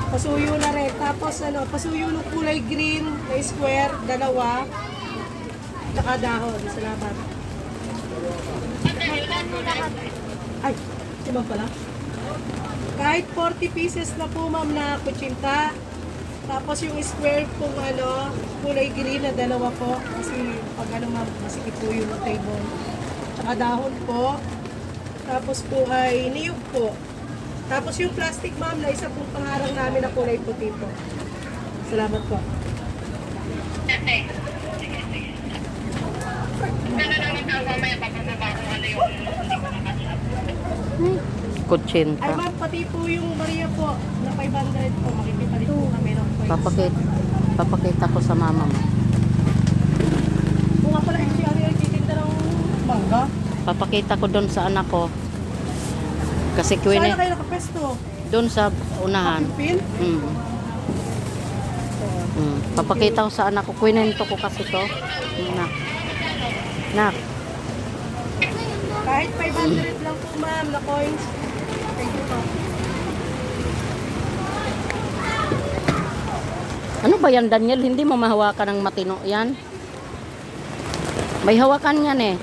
Pasuyo na rin. Tapos ano, pasuyo ng kulay green na square, dalawa. Tsaka dahon. Salamat. Ay, iba pala. Kahit 40 pieces na po ma'am na kutsinta. Tapos yung square pong ano, kulay green na dalawa po. Kasi pag ano ma'am, masikip po yung table. Tsaka dahon po. Tapos po ay niyog po. Tapos yung plastic ma'am na isa pong pangarang namin na kulay puti po. Salamat po. Ay Kutsinta. ma'am, pati po yung Maria po na 500 po. Makikita rin po kami ng points. Papakita ko sa mama mo. Kung nga pala yung ano yung titinda ng mangga. Papakita ko doon sa anak ko. Kasi Saan kuwini, na kayo nakapesto? doon sa unahan. Pin? Papakita ko sa anak ko. Kwento ko kasi to. Nak. Nak. Kahit 500 lang po ma'am na coins. Thank you po. Ano ba yan, Daniel? Hindi mo mahawakan ng matino yan? May hawakan yan eh.